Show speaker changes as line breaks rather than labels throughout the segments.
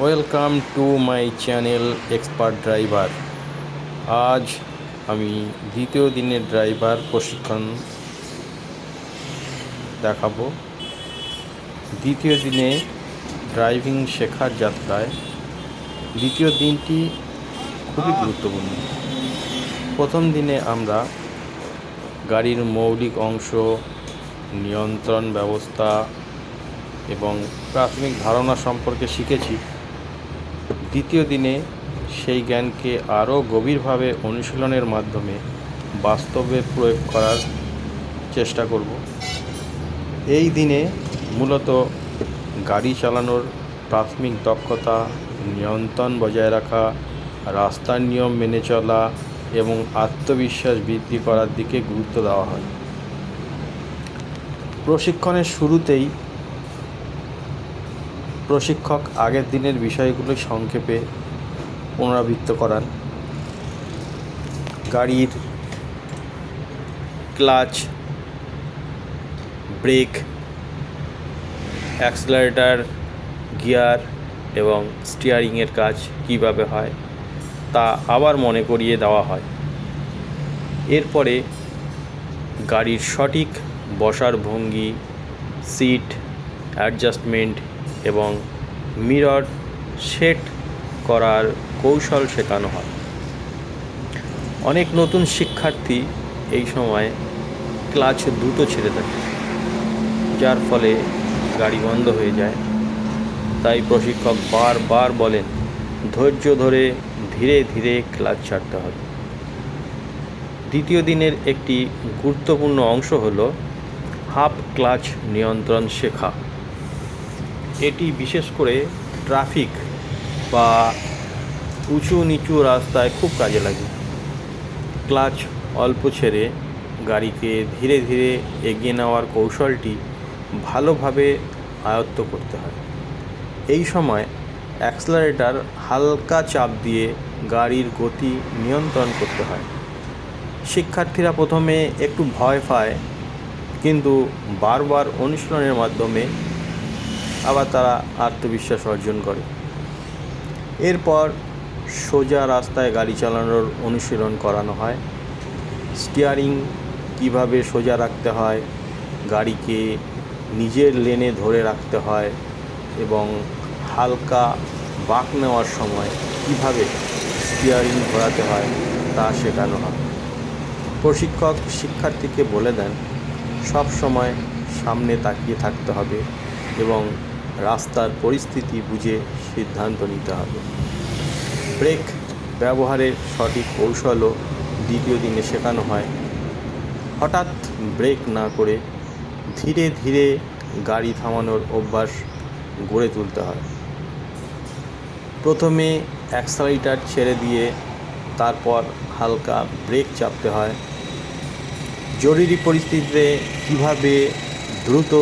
Welcome to my channel expert driver. আজ আমি দ্বিতীয় দিনের ড্রাইভার প্রশিক্ষণ দেখাবো। দ্বিতীয় দিনে ড্রাইভিং শেখার যাত্রায় দ্বিতীয় দিনটি খুবই গুরুত্বপূর্ণ। প্রথম দিনে আমরা গাড়ির মৌলিক অংশ, নিয়ন্ত্রণ ব্যবস্থা এবং প্রাথমিক ধারণা সম্পর্কে শিখেছি। দ্বিতীয় দিনে সেই জ্ঞানকে আরও গভীরভাবে অনুশীলনের মাধ্যমে বাস্তবে প্রয়োগ করার চেষ্টা করব। এই দিনে মূলত গাড়ি চালানোর প্রাথমিক দক্ষতা, নিয়ন্ত্রণ বজায় রাখা, রাস্তার নিয়ম মেনে চলা এবং আত্মবিশ্বাস বৃদ্ধি করার দিকে গুরুত্ব দেওয়া হয়। প্রশিক্ষণের শুরুতেই প্রশিক্ষক আগের দিনের বিষয়গুলো সংক্ষেপে পুনরাবৃত্তি করান। গাড়ির ক্লাচ, ব্রেক, অ্যাক্সেলারেটর, গিয়ার এবং স্টিয়ারিংয়ের কাজ কীভাবে হয় তা আবার মনে করিয়ে দেওয়া হয়। এরপরে গাড়ির সঠিক বসার ভঙ্গি, সিট অ্যাডজাস্টমেন্ট এবং মিরর সেট করার কৌশল শেখানো হয়। অনেক নতুন শিক্ষার্থী এই সময় ক্লাচ দ্রুত ছেড়ে দেয়, যার ফলে গাড়ি বন্ধ হয়ে যায়। তাই প্রশিক্ষক বারবার বলেন, ধৈর্য ধরে ধীরে ধীরে ক্লাচ ছাড়তে হবে। দ্বিতীয় দিনের একটি গুরুত্বপূর্ণ অংশ হলো হাফ ক্লাচ নিয়ন্ত্রণ শেখা। এটি বিশেষ করে ট্রাফিক বা উঁচু নিচু রাস্তায় খুব কাজে লাগে। ক্লাচ অল্প ছেড়ে গাড়িকে ধীরে ধীরে এগিয়ে নেওয়ার কৌশলটি ভালোভাবে আয়ত্ত করতে হয়। এই সময় অ্যাক্সেলারেটর হালকা চাপ দিয়ে গাড়ির গতি নিয়ন্ত্রণ করতে হয়। শিক্ষার্থীরা প্রথমে একটু ভয় পায়, কিন্তু বারবার অনুশীলনের মাধ্যমে আবার তারা আত্মবিশ্বাস অর্জন করে। এরপর সোজা রাস্তায় গাড়ি চালানোর অনুশীলন করানো হয়। স্টিয়ারিং কীভাবে সোজা রাখতে হয়, গাড়িকে নিজের লেনে ধরে রাখতে হয় এবং হালকা বাঁক নেওয়ার সময় কীভাবে স্টিয়ারিং ঘোরাতে হয় তা শেখানো হয়। প্রশিক্ষক শিক্ষার্থীকে বলে দেন, সব সময় সামনে তাকিয়ে থাকতে হবে এবং রাস্তার পরিস্থিতি বুঝে সিদ্ধান্ত নিতে হবে। ব্রেক ব্যবহারের সঠিক কৌশলও দ্বিতীয় দিনে শেখানো হয়। হঠাৎ ব্রেক না করে ধীরে ধীরে গাড়ি থামানোর অভ্যাস গড়ে তুলতে হয়। প্রথমে অ্যাক্সেলারেটর ছেড়ে দিয়ে তারপর হালকা ব্রেক চাপতে হয়। জরুরি পরিস্থিতিতে কীভাবে দ্রুত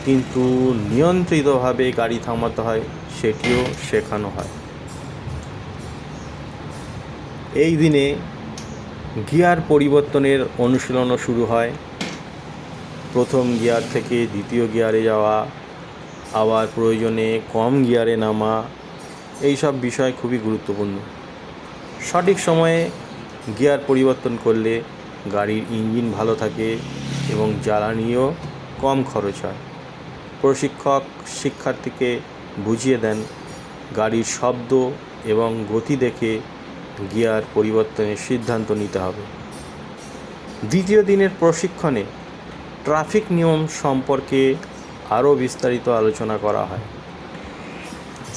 কিন্তু নিয়ন্ত্রিতভাবে গাড়ি থামাতে হয় সেটিও শেখানো হয়। এই দিনে গিয়ার পরিবর্তনের অনুশীলনও শুরু হয়। প্রথম গিয়ার থেকে দ্বিতীয় গিয়ারে যাওয়া, আবার প্রয়োজনে কম গিয়ারে নামা, এইসব বিষয় খুবই গুরুত্বপূর্ণ। সঠিক সময়ে গিয়ার পরিবর্তন করলে গাড়ির ইঞ্জিন ভালো থাকে এবং জ্বালানিও কম খরচ হয়। প্রশিক্ষক শিক্ষার্থীকে বুঝিয়ে দেন, গাড়ির শব্দ এবং গতি দেখে গিয়ার পরিবর্তনের সিদ্ধান্ত নিতে হবে। দ্বিতীয় দিনের প্রশিক্ষণে ট্রাফিক নিয়ম সম্পর্কে আরও বিস্তারিত আলোচনা করা হয়।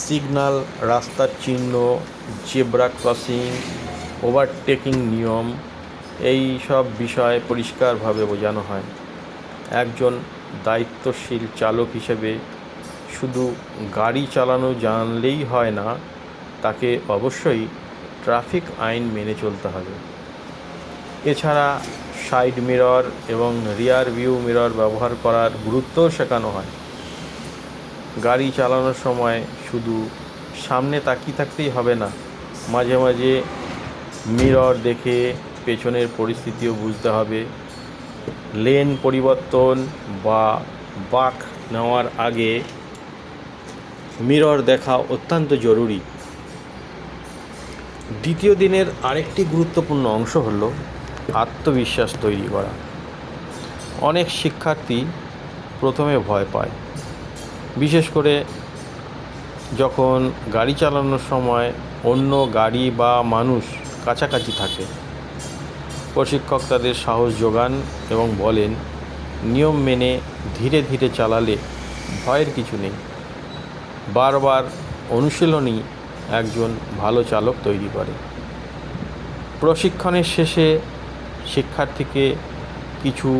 সিগন্যাল, রাস্তার চিহ্ন, জেব্রা ক্রসিং, ওভারটেকিং নিয়ম, এই সব বিষয় পরিষ্কারভাবে বোঝানো হয়। একজন দায়িত্বশীল চালক হিসেবে শুধু গাড়ি চালানো জানলেই হয় না, তাকে অবশ্যই ট্রাফিক আইন মেনে চলতে হবে। এছাড়া সাইড মিরর এবং রিয়ার ভিউ মিরর ব্যবহার করার গুরুত্বও শেখানো হয়। গাড়ি চালানোর সময় শুধু সামনে তাকিয়ে থাকতেই হবে না, মাঝে মাঝে মিরর দেখে পেছনের পরিস্থিতিও বুঝতে হবে। লেন পরিবর্তন বা বাঁক নেওয়ার আগে মিরর দেখা অত্যন্ত জরুরি। দ্বিতীয় দিনের আরেকটি গুরুত্বপূর্ণ অংশ হলো আত্মবিশ্বাস তৈরি করা। অনেক শিক্ষার্থী প্রথমে ভয় পায়, বিশেষ করে যখন গাড়ি চালানোর সময় অন্য গাড়ি বা মানুষ কাছাকাছি থাকে। প্রশিক্ষক তাদের সাহস যোগান এবং বলেন, নিয়ম মেনে ধীরে ধীরে চালালে ভয়ের কিছু নেই। বারবার অনুশীলনই একজন ভালো চালক তৈরি করে। প্রশিক্ষণের শেষে শিক্ষার্থীকে কিছু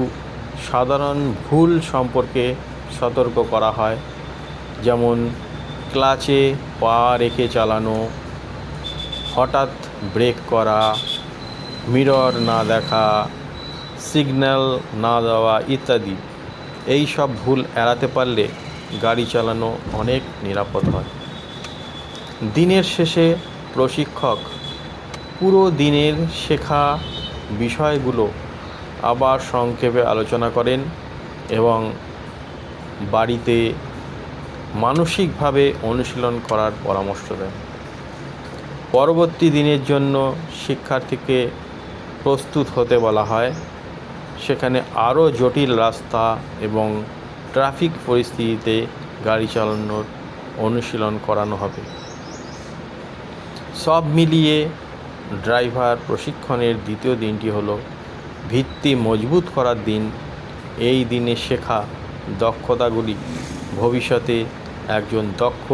সাধারণ ভুল সম্পর্কে সতর্ক করা হয়, যেমন ক্লাচে পা রেখে চালানো, হঠাৎ ব্রেক করা, মিরর না দেখা, সিগন্যাল না দেওয়া ইত্যাদি। এই সব ভুল এড়াতে পারলে গাড়ি চালানো অনেক নিরাপদ হয়। দিনের শেষে প্রশিক্ষক পুরো দিনের শেখা বিষয়গুলো আবার সংক্ষেপে আলোচনা করেন এবং বাড়িতে মানসিকভাবে অনুশীলন করার পরামর্শ দেন। পরবর্তী দিনের জন্য শিক্ষার্থীকে প্রস্তুত হতে বলা হয়। সেখানে আরও জটিল রাস্তা এবং ট্রাফিক পরিস্থিতিতে গাড়ি চালানোর অনুশীলন করানো হবে। সব মিলিয়ে ড্রাইভার প্রশিক্ষণের দ্বিতীয় দিনটি হলো ভিত্তি মজবুত করার দিন। এই দিনে শেখা দক্ষতাগুলি ভবিষ্যতে একজন দক্ষ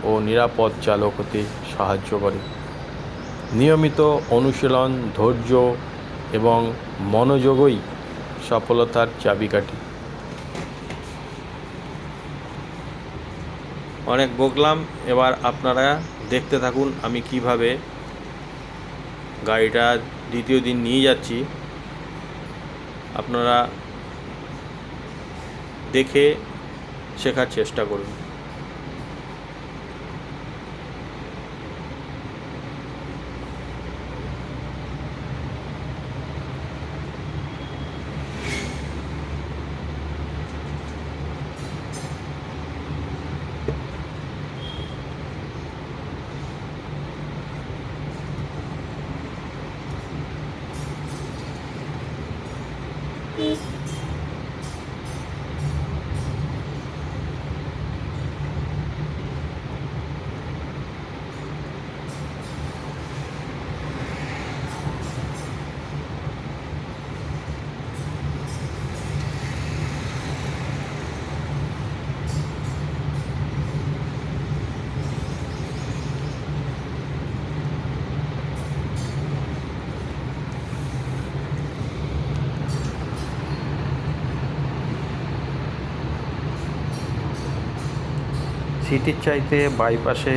ও নিরাপদ চালক হতে সাহায্য করে। নিয়মিত অনুশীলন, ধৈর্য এবং মনোযোগই সফলতার চাবিকাঠি। অনেক বকলাম, এবার আপনারা দেখতে থাকুন আমি কিভাবে গাড়িটা দ্বিতীয় দিন নিয়ে যাচ্ছি। আপনারা দেখে শেখার চেষ্টা করুন। সিটির চাইতে বাইপাসে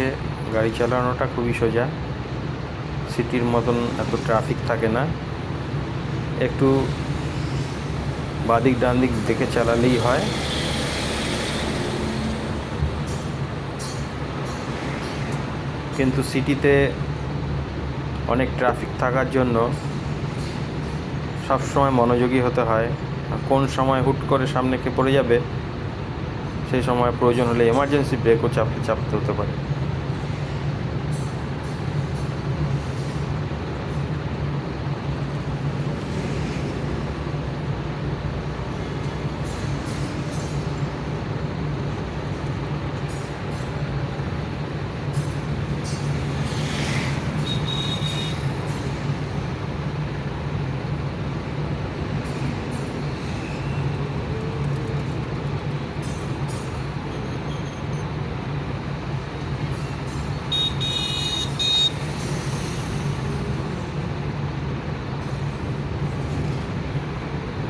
গাড়ি চালানোটা খুবই সোজা। সিটির মতন এত ট্রাফিক থাকে না, একটু বাদিক ডান দিক দেখে চালালেই হয়। কিন্তু সিটিতে অনেক ট্রাফিক থাকার জন্য সবসময় মনোযোগী হতে হয়। কোন সময় হুট করে সামনে কে পড়ে যাবে, সেই সময় প্রয়োজন হলে এমার্জেন্সি ব্রেকও চাপতে হতে পারে।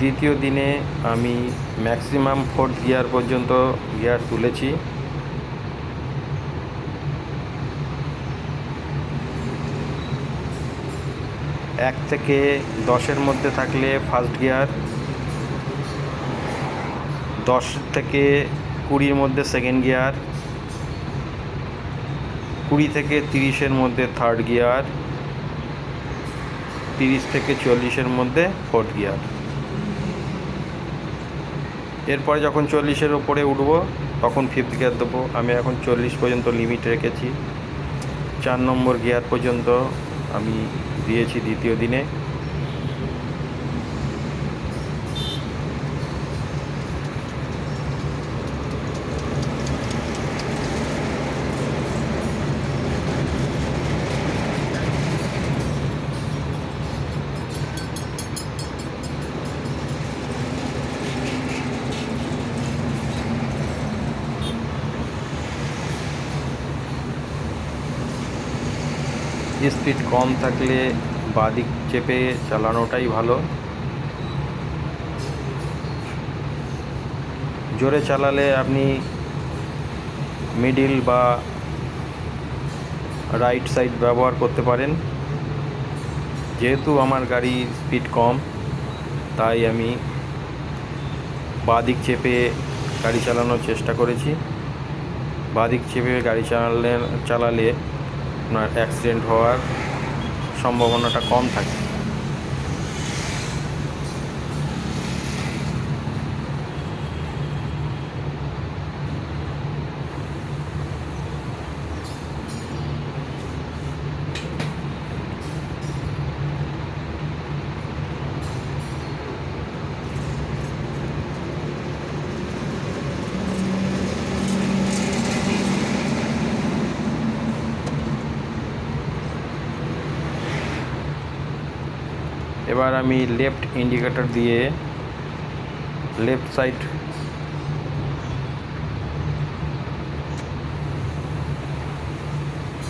দ্বিতীয় দিনে আমি ম্যাক্সিমাম 4th গিয়ার পর্যন্ত গিয়ার তুলেছি। এক থেকে 10-এর মধ্যে থাকলে ফার্স্ট গিয়ার, 10 থেকে 20-এর মধ্যে সেকেন্ড গিয়ার, 20 থেকে 30-এর মধ্যে থার্ড গিয়ার, 30 থেকে 40-এর মধ্যে ফোর্থ গিয়ার। এরপরে যখন 40-এর উপরে উঠব তখন ফিফথ গিয়ার দেবো। আমি এখন 40 পর্যন্ত লিমিট রেখেছি। 4 নম্বর গিয়ার পর্যন্ত আমি দিয়েছি দ্বিতীয় দিনে। স্পিড কম থাকলে বাদিক চেপে চালানোটাই ভালো। জোরে চালালে আপনি মিডিল বা রাইট সাইড ব্যবহার করতে পারেন। যেহেতু আমার গাড়ির স্পিড কম, তাই আমি বাদিক চেপে গাড়ি চালানোর চেষ্টা করেছি। বাদিক চেপে গাড়ি চালালে আপনার অ্যাক্সিডেন্ট হওয়ার সম্ভাবনাটা কম থাকে। এবার আমি লেফট ইন্ডিকেটর দিয়ে লেফট সাইড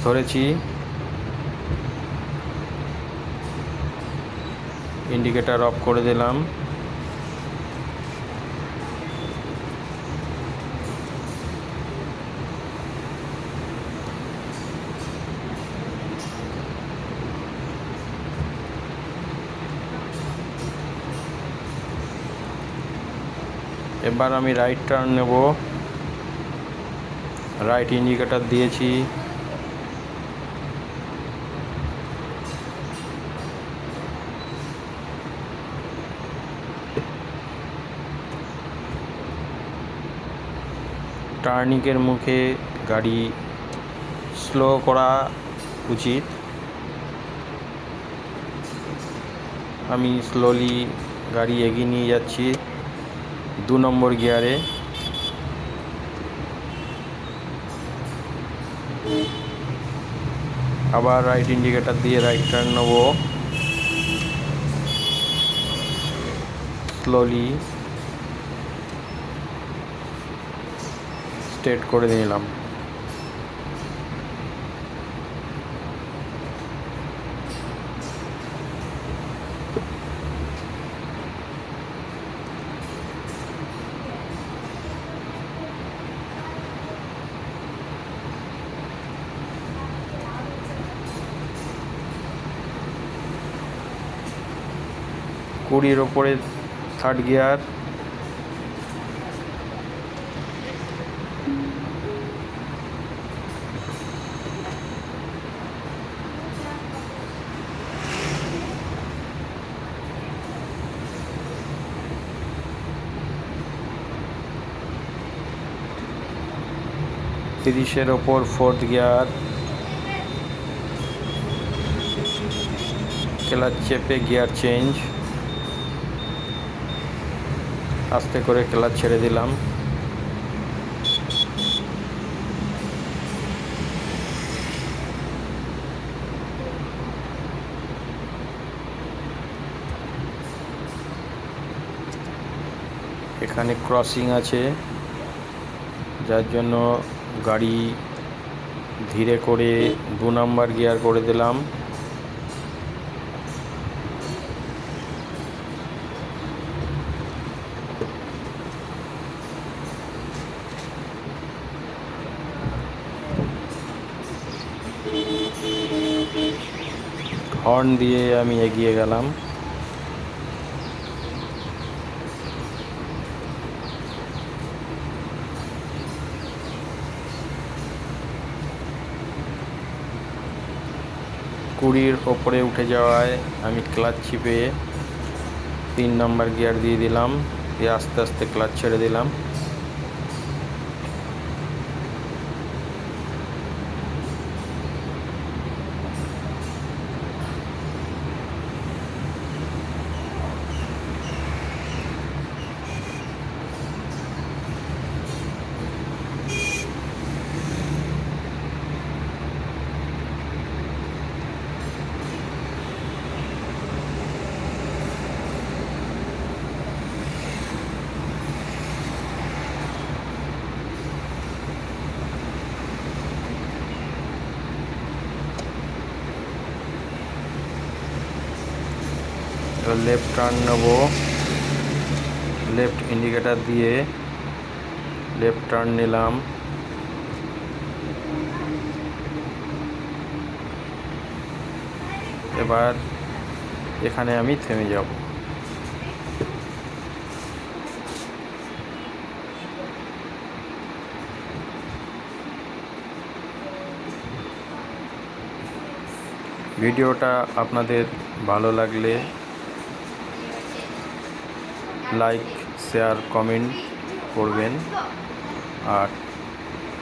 ধরেছি, ইন্ডিকেটর অফ করে দিলাম। এবার আমি রাইট টার্ন নেব। রাইট ইন্ডিকেটর দিয়েছি। টার্নিংয়ের মুখে গাড়ি স্লো করা উচিত। আমি স্লোলি গাড়ি এগিয়ে নিয়ে যাচ্ছি 2 নম্বর গিয়ারে। আবার রাইট ইন্ডিকেটর দিয়ে রাইট টার্ন নেব। স্লোলি স্ট্রেট করে নিলাম। কুড়ির ওপরে থার্ড গিয়ার। তিরিশের ওপর ফোর্থ গিয়ার। ক্লাচ চেপে গিয়ার চেঞ্জ। আস্তে করে ক্লাচ ছেড়ে দিলাম। এখানে ক্রসিং আছে, যার জন্য গাড়ি ধীরে করে 2 নম্বর গিয়ার করে দিলাম। হর্ন দিয়ে আমি এগিয়ে গেলাম। কুড়ির ওপরে উঠে যাওয়ায় আমি ক্লাচ চিপে 3 নম্বর গিয়ার দিয়ে দিলাম, দিয়ে আস্তে আস্তে ক্লাচ ছেড়ে দিলাম। এবার লেফট টার্ন নেব, লেফট ইন্ডিকেটার দিয়ে লেফট টার্ন নিলাম। এবার এখানে আমি থেমে যাব। ভিডিওটা আপনাদের ভালো লাগলে লাইক, শেয়ার, কমেন্ট করবেন আর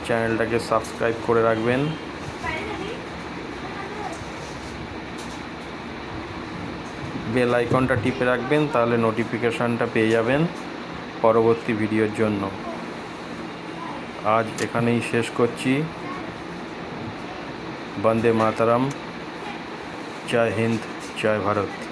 চ্যানেলটাকে সাবস্ক্রাইব করে রাখবেন। বেল আইকনটা টিপে রাখবেন, তাহলে নোটিফিকেশানটা পেয়ে যাবেন পরবর্তী ভিডিওর জন্য। আজ এখানেই শেষ করছি। বন্দে মাতরম। জয় হিন্দ, জয় ভারত।